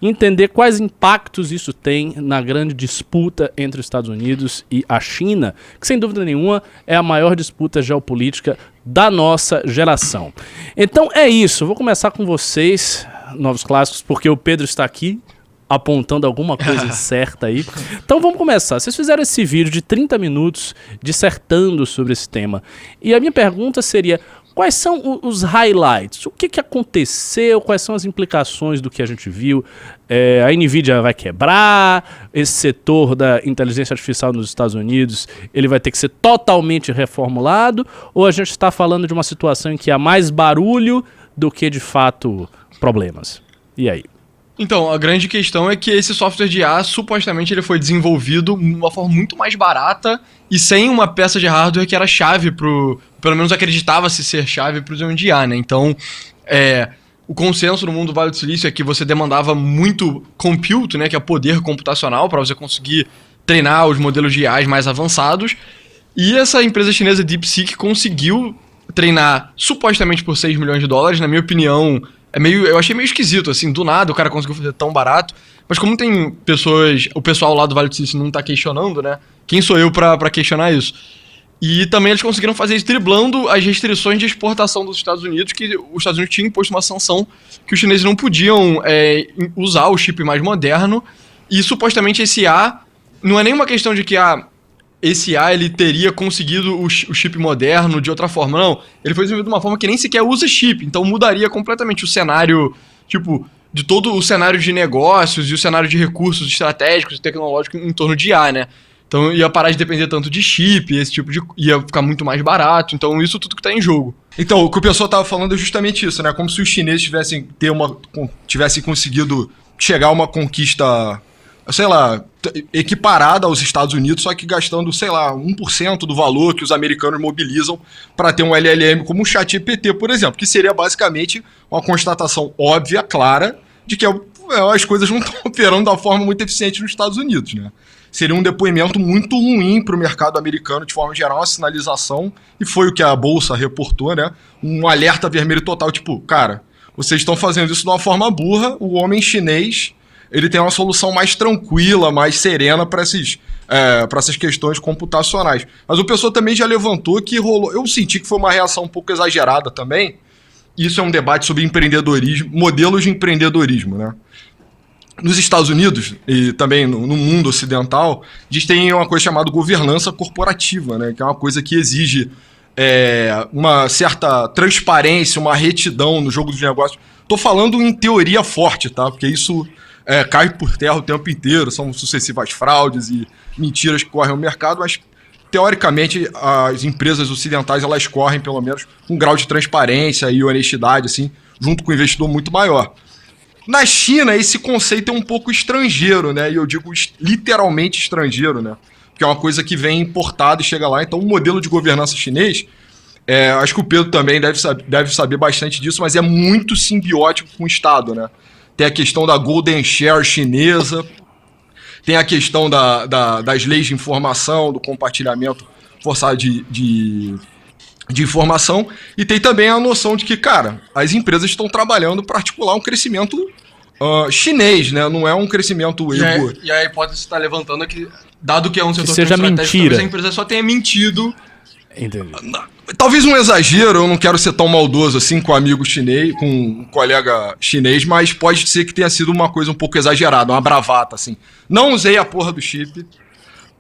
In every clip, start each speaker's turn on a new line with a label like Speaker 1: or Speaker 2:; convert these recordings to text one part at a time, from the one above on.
Speaker 1: entender quais impactos isso tem na grande disputa entre os Estados Unidos e a China, que sem dúvida nenhuma é a maior disputa geopolítica da nossa geração. Então é isso, eu vou começar com vocês, novos clássicos, porque o Pedro está aqui apontando alguma coisa certa aí. Então vamos começar. Vocês fizeram esse vídeo de 30 minutos dissertando sobre esse tema. E a minha pergunta seria: quais são os highlights? O que aconteceu? Quais são as implicações do que a gente viu? A NVIDIA vai quebrar? Esse setor da inteligência artificial nos Estados Unidos, ele vai ter que ser totalmente reformulado? Ou a gente está falando de uma situação em que há mais barulho do que, de fato, problemas? E aí?
Speaker 2: Então, a grande questão é que esse software de IA, supostamente, ele foi desenvolvido de uma forma muito mais barata e sem uma peça de hardware que era chave pelo menos acreditava-se ser chave para o desenvolvimento de IA, né? Então, o consenso no mundo do Vale do Silício é que você demandava muito compute, né, que é poder computacional, para você conseguir treinar os modelos de IAs mais avançados. E essa empresa chinesa DeepSeek conseguiu treinar supostamente por $6 milhões, na minha opinião. Eu achei meio esquisito, assim, do nada o cara conseguiu fazer tão barato. Mas como tem pessoas, o pessoal lá do Vale do Silício não tá questionando, né? Quem sou eu pra questionar isso? E também eles conseguiram fazer isso driblando as restrições de exportação dos Estados Unidos, que os Estados Unidos tinham imposto uma sanção que os chineses não podiam usar o chip mais moderno. E supostamente esse IA, não é nenhuma questão de que esse IA ele teria conseguido o chip moderno de outra forma, não. Ele foi desenvolvido de uma forma que nem sequer usa chip, então mudaria completamente o cenário, tipo, de todo o cenário de negócios e o cenário de recursos estratégicos e tecnológicos em torno de IA, né? Então ia parar de depender tanto de chip, esse tipo de... ia ficar muito mais barato, então isso tudo que tá em jogo.
Speaker 3: Então, o que o pessoal tava falando é justamente isso, né? Como se os chineses tivessem conseguido chegar a uma conquista, sei lá, equiparada aos Estados Unidos, só que gastando, sei lá, 1% do valor que os americanos mobilizam para ter um LLM como o ChatGPT, por exemplo, que seria basicamente uma constatação óbvia, clara, de que as coisas não estão operando da forma muito eficiente nos Estados Unidos, né? Seria um depoimento muito ruim para o mercado americano, de forma geral, uma sinalização, e foi o que a Bolsa reportou, né? Um alerta vermelho total, tipo, cara, vocês estão fazendo isso de uma forma burra, o homem chinês, ele tem uma solução mais tranquila, mais serena para essas questões computacionais. Mas o pessoal também já levantou que rolou, eu senti que foi uma reação um pouco exagerada também. Isso é um debate sobre empreendedorismo, modelos de empreendedorismo, né? Nos Estados Unidos e também no mundo ocidental, a gente tem uma coisa chamada governança corporativa, né? Que é uma coisa que exige uma certa transparência, uma retidão no jogo dos negócios. Estou falando em teoria forte, tá? Porque isso cai por terra o tempo inteiro, são sucessivas fraudes e mentiras que correm no mercado, mas teoricamente as empresas ocidentais elas correm pelo menos um grau de transparência e honestidade, assim, junto com o investidor muito maior. Na China, esse conceito é um pouco estrangeiro, né? E eu digo literalmente estrangeiro, né? Porque é uma coisa que vem importada e chega lá. Então, o modelo de governança chinês, acho que o Pedro também deve saber bastante disso, mas é muito simbiótico com o Estado, né? Tem a questão da Golden Share chinesa, tem a questão das leis de informação, do compartilhamento forçado de informação, e tem também a noção de que, cara, as empresas estão trabalhando para articular um crescimento chinês, né? Não é um crescimento ego.
Speaker 2: E a hipótese que você está levantando é que, dado que é um setor
Speaker 1: seja
Speaker 2: estratégico,
Speaker 1: mentira.
Speaker 2: talvez a empresa só tenha mentido.
Speaker 1: Entendi.
Speaker 3: Talvez um exagero, eu não quero ser tão maldoso assim com um amigo chinês, com um colega chinês, mas pode ser que tenha sido uma coisa um pouco exagerada, uma bravata, assim. Não usei a porra do chip,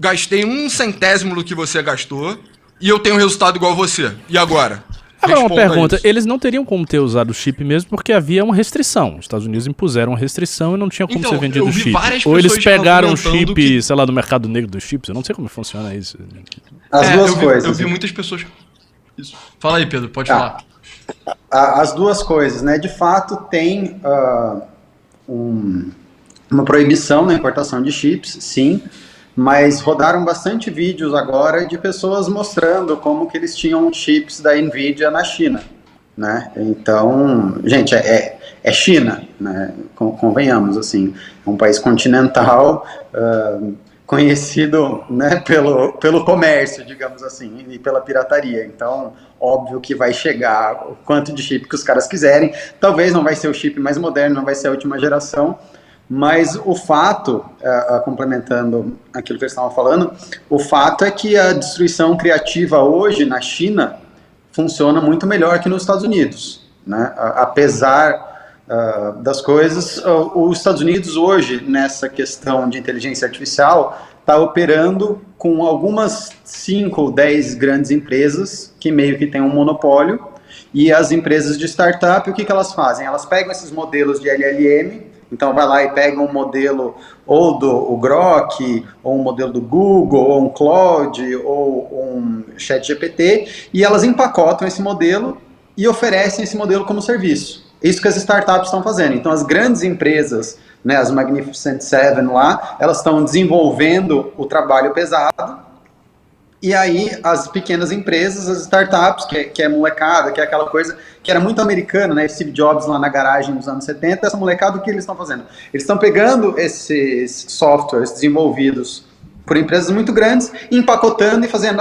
Speaker 3: gastei 1/100º do que você gastou, e eu tenho um resultado igual a você. E agora?
Speaker 1: Agora uma
Speaker 3: Responda
Speaker 1: pergunta,
Speaker 3: isso.
Speaker 1: eles não teriam como ter usado o chip mesmo porque havia uma restrição. Os Estados Unidos impuseram uma restrição e não tinha como
Speaker 2: Então,
Speaker 1: ser vendido
Speaker 2: eu
Speaker 1: o
Speaker 2: vi
Speaker 1: chip.
Speaker 2: várias
Speaker 1: Ou eles
Speaker 2: pessoas
Speaker 1: pegaram o
Speaker 2: argumentando
Speaker 1: chip,
Speaker 2: que-
Speaker 1: sei lá, do mercado negro dos chips. Eu não sei como funciona isso.
Speaker 4: As duas
Speaker 2: eu
Speaker 4: coisas.
Speaker 2: vi muitas pessoas... Isso. Fala aí, Pedro, pode falar.
Speaker 4: As duas coisas, né? De fato, tem uma proibição na importação de chips, sim, mas rodaram bastante vídeos agora de pessoas mostrando como que eles tinham chips da NVIDIA na China, né? Então, gente, é China, né? Convenhamos, assim, é um país continental, conhecido, né, pelo comércio, digamos assim, e pela pirataria. Então, óbvio que vai chegar o quanto de chip que os caras quiserem. Talvez não vai ser o chip mais moderno, não vai ser a última geração, Mas o fato, complementando aquilo que eles estavam falando, o fato é que a destruição criativa hoje na China funciona muito melhor que nos Estados Unidos, né? Apesar das coisas, os Estados Unidos hoje, nessa questão de inteligência artificial, está operando com algumas 5 ou 10 grandes empresas que meio que têm um monopólio, e as empresas de startup, o que elas fazem? Elas pegam esses modelos de LLM, então vai lá e pega um modelo ou do Grok, ou um modelo do Google, ou um Claude, ou um ChatGPT, e elas empacotam esse modelo e oferecem esse modelo como serviço. Isso que as startups estão fazendo. Então as grandes empresas, né, as Magnificent Seven lá, elas estão desenvolvendo o trabalho pesado, e aí as pequenas empresas, as startups, que é molecada, que é aquela coisa que era muito americana, né? Steve Jobs lá na garagem nos anos 70, essa molecada, o que eles estão fazendo? Eles estão pegando esses softwares desenvolvidos por empresas muito grandes, empacotando e fazendo,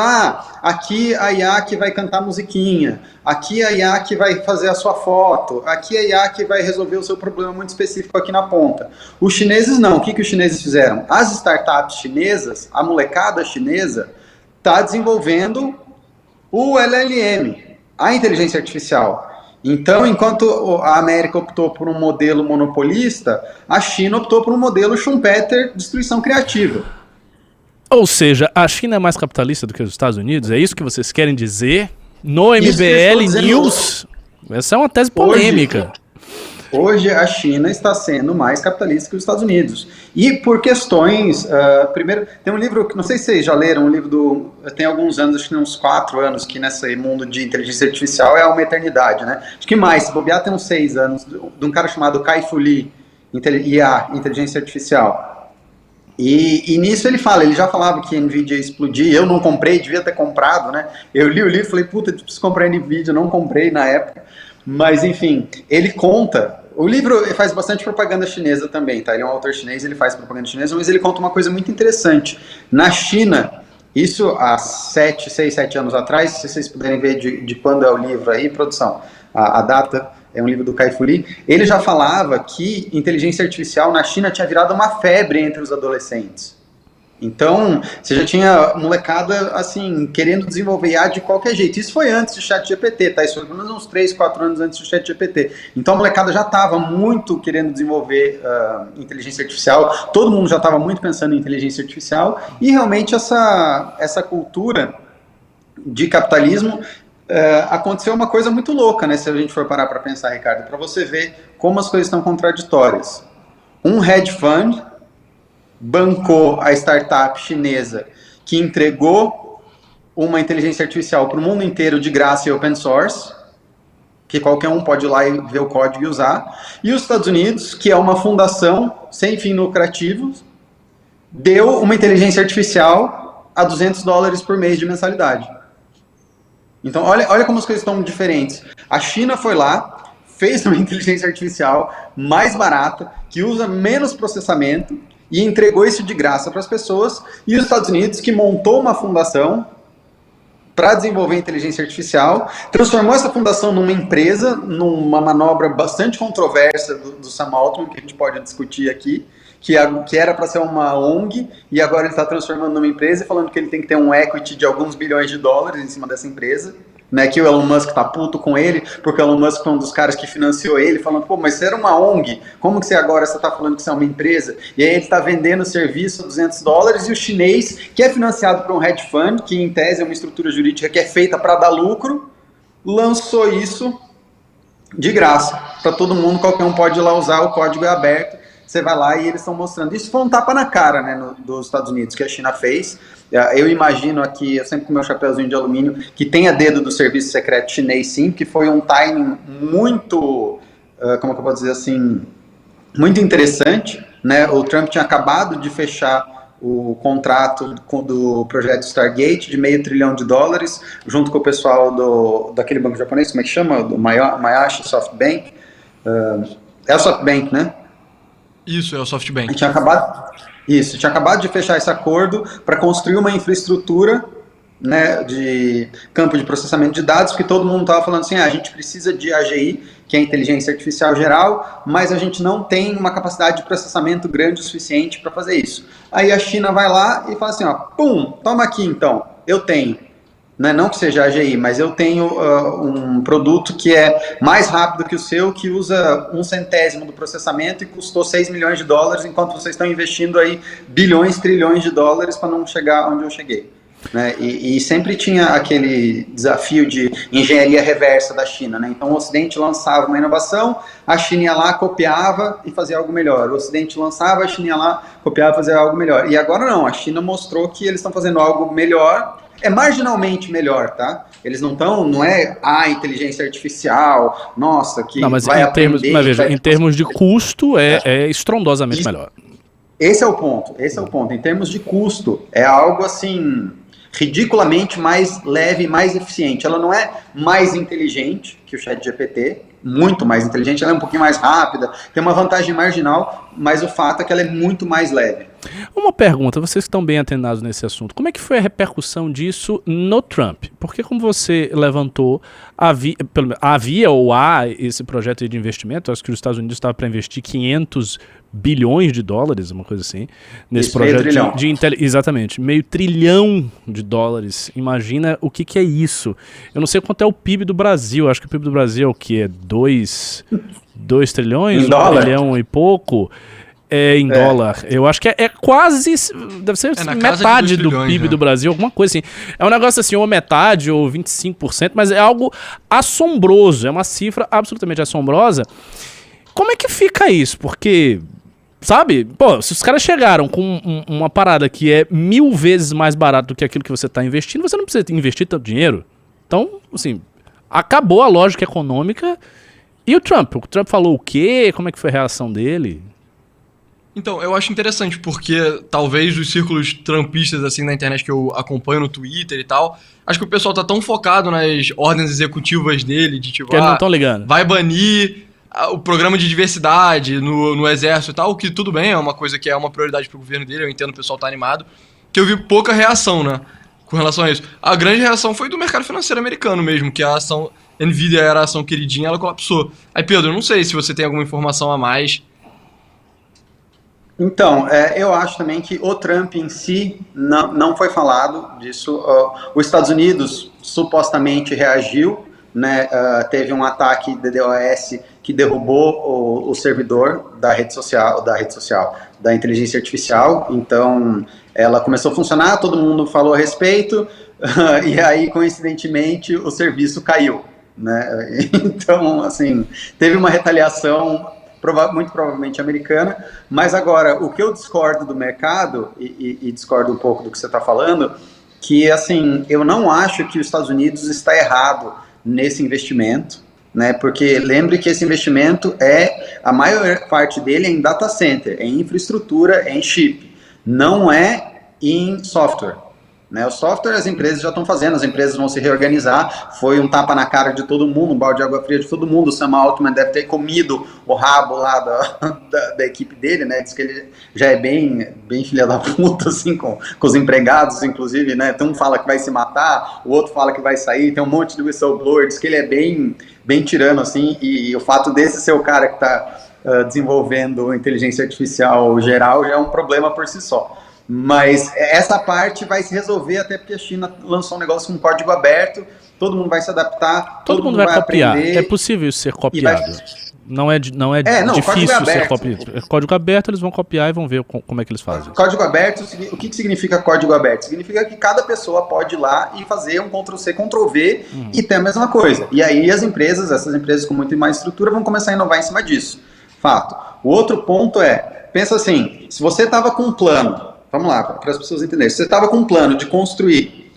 Speaker 4: aqui a IA que vai cantar musiquinha, aqui a IA que vai fazer a sua foto, aqui a IA que vai resolver o seu problema muito específico aqui na ponta. Os chineses não. O que os chineses fizeram? As startups chinesas, a molecada chinesa, está desenvolvendo o LLM, a inteligência artificial. Então, enquanto a América optou por um modelo monopolista, a China optou por um modelo Schumpeter, destruição criativa.
Speaker 1: Ou seja, a China é mais capitalista do que os Estados Unidos? É isso que vocês querem dizer? No MBL News? Essa é uma tese polêmica.
Speaker 4: Hoje a China está sendo mais capitalista que os Estados Unidos. E por questões... primeiro, tem um livro, que não sei se vocês já leram, um livro tem alguns anos, acho que tem uns 4 anos, que nesse mundo de inteligência artificial é uma eternidade, né? Acho que mais, se bobear tem uns 6 anos, de um cara chamado Kai-Fu Lee, IA, inteligência artificial. E nisso ele já falava que a NVIDIA ia explodir. Eu não comprei, devia ter comprado, né? Eu li o livro e falei, puta, eu preciso comprar a NVIDIA, não comprei na época. Mas enfim, ele conta... O livro faz bastante propaganda chinesa também, tá? Ele é um autor chinês, ele faz propaganda chinesa, mas ele conta uma coisa muito interessante. Na China, isso há 6, 7 anos atrás, se vocês puderem ver de quando é o livro aí, produção, a data é um livro do Kai-Fu Lee, ele já falava que inteligência artificial na China tinha virado uma febre entre os adolescentes. Então, você já tinha molecada, assim, querendo desenvolver IA de qualquer jeito. Isso foi antes do ChatGPT, tá? Isso foi pelo menos uns 3, 4 anos antes do ChatGPT. Então, a molecada já estava muito querendo desenvolver inteligência artificial. Todo mundo já estava muito pensando em inteligência artificial. E, realmente, essa cultura de capitalismo... aconteceu uma coisa muito louca, né? Se a gente for parar para pensar, Ricardo, para você ver como as coisas estão contraditórias. Um hedge fund... bancou a startup chinesa que entregou uma inteligência artificial para o mundo inteiro de graça e open source, que qualquer um pode ir lá e ver o código e usar, e os Estados Unidos, que é uma fundação sem fins lucrativos, deu uma inteligência artificial a $200 por mês de mensalidade. Então, olha como as coisas estão diferentes. A China foi lá, fez uma inteligência artificial mais barata, que usa menos processamento, e entregou isso de graça para as pessoas, e os Estados Unidos, que montou uma fundação para desenvolver inteligência artificial, transformou essa fundação numa empresa, numa manobra bastante controversa do Sam Altman, que a gente pode discutir aqui, que era para ser uma ONG, e agora ele está transformando numa empresa e falando que ele tem que ter um equity de alguns bilhões de dólares em cima dessa empresa, né, que o Elon Musk tá puto com ele, porque o Elon Musk foi um dos caras que financiou ele, falando, pô, mas você era uma ONG, como que você agora tá falando que você é uma empresa? E aí ele tá vendendo o serviço a $200, e o chinês, que é financiado por um hedge fund, que em tese é uma estrutura jurídica que é feita para dar lucro, lançou isso de graça, para todo mundo, qualquer um pode ir lá usar, o código é aberto, você vai lá e eles estão mostrando. Isso foi um tapa na cara, né, dos Estados Unidos, que a China fez. Eu imagino aqui, eu sempre com meu chapéuzinho de alumínio, que tem a dedo do serviço secreto chinês, sim, que foi um timing muito, como que eu posso dizer assim, muito interessante, né? O Trump tinha acabado de fechar o contrato do projeto Stargate de $500 bilhão, junto com o pessoal daquele banco japonês, como é que chama? Do Mayashi SoftBank. É o SoftBank, né?
Speaker 2: Isso, é o SoftBank.
Speaker 4: Tinha acabado de fechar esse acordo para construir uma infraestrutura né, de campo de processamento de dados, porque todo mundo estava falando assim, a gente precisa de AGI, que é a inteligência artificial geral, mas a gente não tem uma capacidade de processamento grande o suficiente para fazer isso. Aí a China vai lá e fala assim, ó, pum, toma aqui então, eu tenho. Não que seja AGI, mas eu tenho um produto que é mais rápido que o seu, que usa 1/100º do processamento e custou 6 milhões de dólares, enquanto vocês estão investindo aí bilhões, trilhões de dólares para não chegar onde eu cheguei. Né? E sempre tinha aquele desafio de engenharia reversa da China, né? Então o Ocidente lançava uma inovação, a China ia lá, copiava e fazia algo melhor. O Ocidente lançava, a China ia lá, copiava e fazia algo melhor. E agora não, a China mostrou que eles estão fazendo algo melhor, é marginalmente melhor, tá? Eles não é a inteligência artificial, nossa, que
Speaker 1: não, mas
Speaker 4: vai
Speaker 1: termos,
Speaker 4: aprender...
Speaker 1: mas veja, em termos de custo, é estrondosamente melhor.
Speaker 4: Esse é o ponto. Em termos de custo, é algo assim... ridiculamente mais leve, mais eficiente. Ela não é mais inteligente que o ChatGPT, muito mais inteligente, ela é um pouquinho mais rápida, tem uma vantagem marginal, mas o fato é que ela é muito mais leve.
Speaker 1: Uma pergunta, vocês que estão bem atenados nesse assunto, como é que foi a repercussão disso no Trump? Porque como você levantou, havia ou há esse projeto de investimento, acho que os Estados Unidos estavam para investir 500 bilhões de dólares, uma coisa assim, nesse
Speaker 4: isso,
Speaker 1: projeto exatamente, meio trilhão de dólares. Imagina o que é isso. Eu não sei quanto é o PIB do Brasil, acho que o PIB do Brasil é o que? É 2 trilhões? 1 trilhão e pouco? Em dólar. Eu acho que é quase, deve ser metade do PIB do Brasil, alguma coisa assim. É um negócio assim, ou metade, ou 25%, mas é algo assombroso, é uma cifra absolutamente assombrosa. Como é que fica isso? Porque, sabe, pô, se os caras chegaram com uma parada que é 1000 vezes mais barato do que aquilo que você está investindo, você não precisa investir tanto dinheiro. Então, assim, acabou a lógica econômica. E o Trump? O Trump falou o quê? Como é que foi a reação dele?
Speaker 2: Então, eu acho interessante, porque talvez os círculos trumpistas, assim, na internet que eu acompanho no Twitter e tal, acho que o pessoal tá tão focado nas ordens executivas dele, de tipo,
Speaker 1: que eles não estão ligando.
Speaker 2: Vai banir o programa de diversidade no exército e tal, que tudo bem, é uma coisa que é uma prioridade pro governo dele, eu entendo, o pessoal tá animado, que eu vi pouca reação, né, com relação a isso. A grande reação foi do mercado financeiro americano mesmo, que a ação Nvidia era a ação queridinha, ela colapsou. Aí, Pedro, eu não sei se você tem alguma informação a mais.
Speaker 4: Então, eu acho também que o Trump em si não foi falado disso. Os Estados Unidos supostamente reagiu, né, teve um ataque de DDoS que derrubou o servidor da inteligência artificial. Então, ela começou a funcionar, todo mundo falou a respeito, e aí, coincidentemente, o serviço caiu, né? Então, assim, teve uma retaliação muito provavelmente americana, mas agora, o que eu discordo do mercado, e discordo um pouco do que você está falando, que, assim, eu não acho que os Estados Unidos está errado nesse investimento, né, porque lembre que esse investimento a maior parte dele é em data center, é em infraestrutura, é em chip, não é em software. Né, o software as empresas já estão fazendo, as empresas vão se reorganizar, foi um tapa na cara de todo mundo, um balde de água fria de todo mundo, o Sam Altman deve ter comido o rabo lá da equipe dele, né, diz que ele já é bem filha da puta, assim, com os empregados, inclusive, né, um fala que vai se matar, o outro fala que vai sair, tem um monte de whistleblower, diz que ele é bem tirano, assim, e o fato desse ser o cara que está desenvolvendo inteligência artificial geral já é um problema por si só. Mas essa parte vai se resolver até porque a China lançou um negócio com código aberto, todo mundo vai se adaptar,
Speaker 1: todo mundo vai copiar. Aprender, é possível isso ser copiado. Não é difícil ser copiado. Código aberto, eles vão copiar e vão ver como é que eles fazem.
Speaker 4: Código aberto, o que significa código aberto? Significa que cada pessoa pode ir lá e fazer um Ctrl-C, Ctrl-V e ter a mesma coisa. E aí essas empresas com muito mais estrutura vão começar a inovar em cima disso. Fato. O outro ponto pensa assim, se você estava com um plano, vamos lá, para as pessoas entenderem. Você estava com um plano de construir,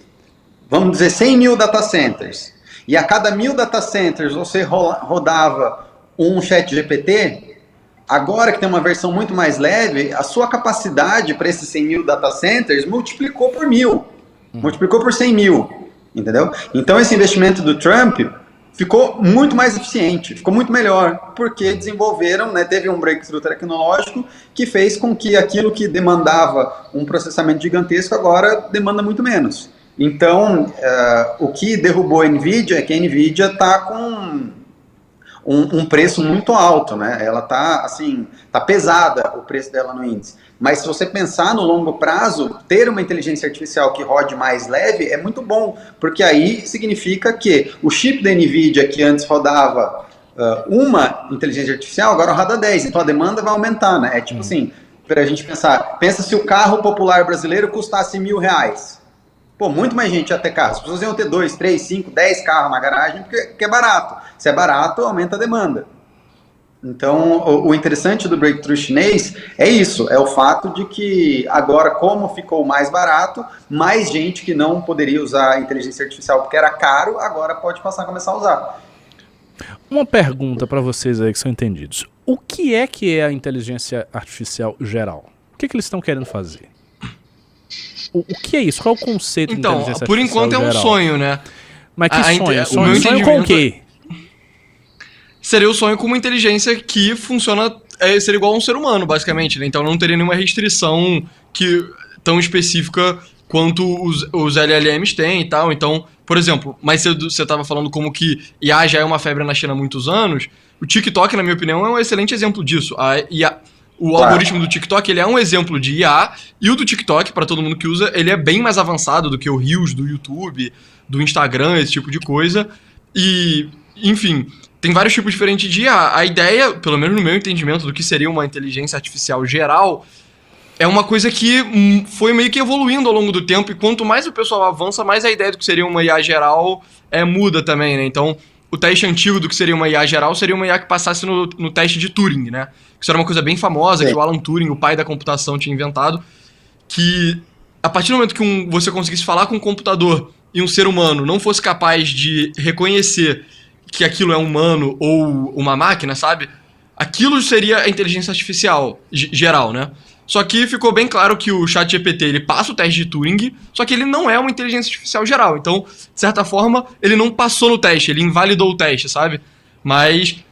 Speaker 4: vamos dizer, 100 mil data centers, e a cada 1000 data centers você rodava um ChatGPT, agora que tem uma versão muito mais leve, a sua capacidade para esses 100 mil data centers multiplicou por 1000, multiplicou por 100 mil, entendeu? Então esse investimento do Trump ficou muito mais eficiente, ficou muito melhor, porque desenvolveram, né, teve um breakthrough tecnológico que fez com que aquilo que demandava um processamento gigantesco agora demanda muito menos. Então, o que derrubou a NVIDIA é que a NVIDIA está com um preço muito alto, né? Ela está, assim, tá pesada o preço dela no índice. Mas se você pensar no longo prazo, ter uma inteligência artificial que rode mais leve é muito bom, porque aí significa que o chip da NVIDIA, que antes rodava uma inteligência artificial, agora roda 10, então a demanda vai aumentar, né? É tipo assim, para a gente pensar, pensa se o carro popular brasileiro custasse R$1.000. Pô, muito mais gente ia ter carro. As pessoas iam ter 2, 3, 5, 10 carros na garagem, porque é barato. Se é barato, aumenta a demanda. Então, o interessante do breakthrough chinês é isso, é o fato de que agora, como ficou mais barato, mais gente que não poderia usar a inteligência artificial porque era caro, agora pode passar a começar a usar.
Speaker 1: Uma pergunta para vocês aí que são entendidos. O que é a inteligência artificial geral? O que eles estão querendo fazer? O que é isso? Qual é o conceito de inteligência artificial
Speaker 2: por enquanto
Speaker 1: geral?
Speaker 2: É um sonho, né?
Speaker 1: Mas que sonho?
Speaker 2: O meu
Speaker 1: Sonho com o quê?
Speaker 2: Seria o sonho com uma inteligência que funciona, seria igual a um ser humano, basicamente, né? Então não teria nenhuma restrição tão específica quanto os LLMs têm e tal. Então, por exemplo, mais cedo você estava falando como que IA já é uma febre na China há muitos anos. O TikTok, na minha opinião, é um excelente exemplo disso. O algoritmo do TikTok, ele é um exemplo de IA, e o do TikTok, para todo mundo que usa, ele é bem mais avançado do que o Reels do YouTube, do Instagram, esse tipo de coisa. E, enfim, tem vários tipos diferentes de IA. A ideia, pelo menos no meu entendimento do que seria uma inteligência artificial geral, é uma coisa que foi meio que evoluindo ao longo do tempo, e quanto mais o pessoal avança, mais a ideia do que seria uma IA geral muda também, né? Então, o teste antigo do que seria uma IA geral seria uma IA que passasse no teste de Turing, né? Isso era uma coisa bem famosa, que o Alan Turing, o pai da computação, tinha inventado, que a partir do momento que você conseguisse falar com um computador e um ser humano não fosse capaz de reconhecer que aquilo é humano ou uma máquina, sabe? Aquilo seria a inteligência artificial geral, né? Só que ficou bem claro que o ChatGPT, ele passa o teste de Turing, só que ele não é uma inteligência artificial geral. Então, de certa forma, ele não passou no teste, ele invalidou o teste, sabe? Mas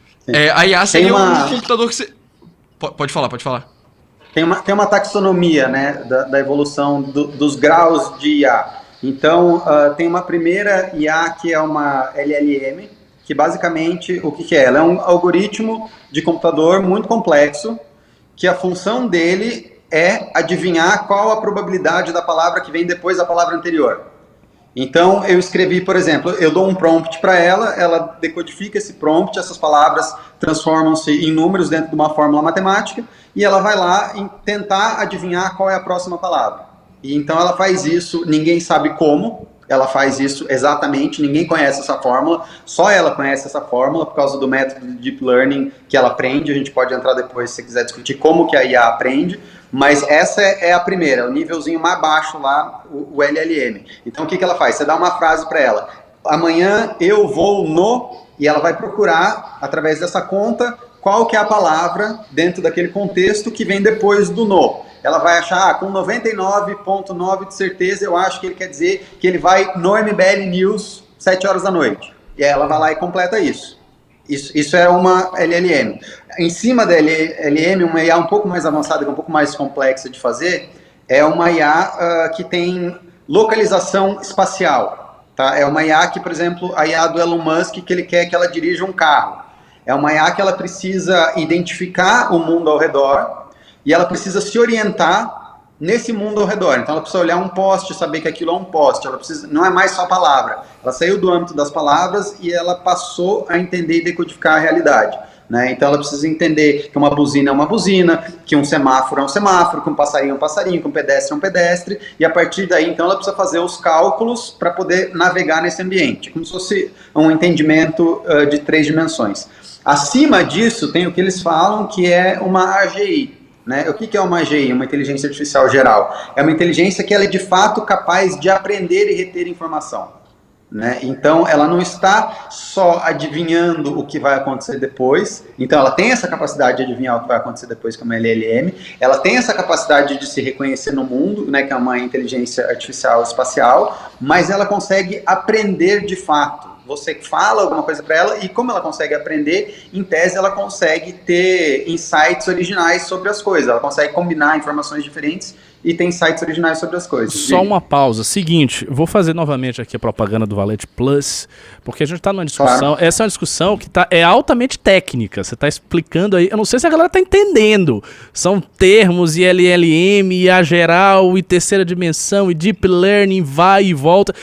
Speaker 2: a IA seria um computador que você... Pode falar.
Speaker 4: Tem uma taxonomia, né, da evolução dos graus de IA. Então, tem uma primeira IA que é uma LLM, que basicamente, o que é? Ela é um algoritmo de computador muito complexo, que a função dele é adivinhar qual a probabilidade da palavra que vem depois da palavra anterior. Então, eu escrevi, por exemplo, eu dou um prompt para ela decodifica esse prompt, essas palavras transformam-se em números dentro de uma fórmula matemática, e ela vai lá e tentar adivinhar qual é a próxima palavra. E então ela faz isso, ninguém sabe como, ela faz isso exatamente, ninguém conhece essa fórmula, só ela conhece essa fórmula por causa do método de Deep Learning que ela aprende. A gente pode entrar depois se você quiser discutir como que a IA aprende, mas essa é a primeira, o nívelzinho mais baixo lá, o LLM. Então o que ela faz? Você dá uma frase para ela, amanhã eu vou no, e ela vai procurar, através dessa conta, qual que é a palavra dentro daquele contexto que vem depois do no. Ela vai achar, com 99,9% de certeza, eu acho que ele quer dizer que ele vai no MBL News 7 horas da noite. E aí ela vai lá e completa isso. Isso é uma LLM. Em cima da LLM, uma IA um pouco mais avançada, que é um pouco mais complexa de fazer, é uma IA que tem localização espacial. Tá? É uma IA que, por exemplo, a IA do Elon Musk, que ele quer que ela dirija um carro. É uma IA que ela precisa identificar o mundo ao redor, e ela precisa se orientar nesse mundo ao redor. Então ela precisa olhar um poste, saber que aquilo é um poste. Ela precisa, não é mais só palavra. Ela saiu do âmbito das palavras e ela passou a entender e decodificar a realidade. Né? Então ela precisa entender que uma buzina é uma buzina, que um semáforo é um semáforo, que um passarinho é um passarinho, que um pedestre é um pedestre. E a partir daí, então, ela precisa fazer os cálculos para poder navegar nesse ambiente. Como se fosse um entendimento de 3 dimensões. Acima disso, tem o que eles falam que é uma AGI. Né? O que é uma AGI? Uma inteligência artificial geral. É uma inteligência que ela é de fato capaz de aprender e reter informação. Né? Então, ela não está só adivinhando o que vai acontecer depois. Então, ela tem essa capacidade de adivinhar o que vai acontecer depois, que é uma LLM. Ela tem essa capacidade de se reconhecer no mundo, né, que é uma inteligência artificial espacial, mas ela consegue aprender de fato. você fala alguma coisa para ela e como ela consegue aprender, em tese ela consegue ter insights originais sobre as coisas, ela consegue combinar informações diferentes e tem insights originais sobre as coisas.
Speaker 1: Só uma pausa. Seguinte, vou fazer novamente aqui a propaganda do Valete Plus, porque a gente tá numa discussão,
Speaker 4: Claro.
Speaker 1: essa é uma discussão que é altamente técnica, você tá explicando aí, eu não sei se a galera tá entendendo, são termos e LLM, e a geral, e terceira dimensão, e deep learning, vai e volta,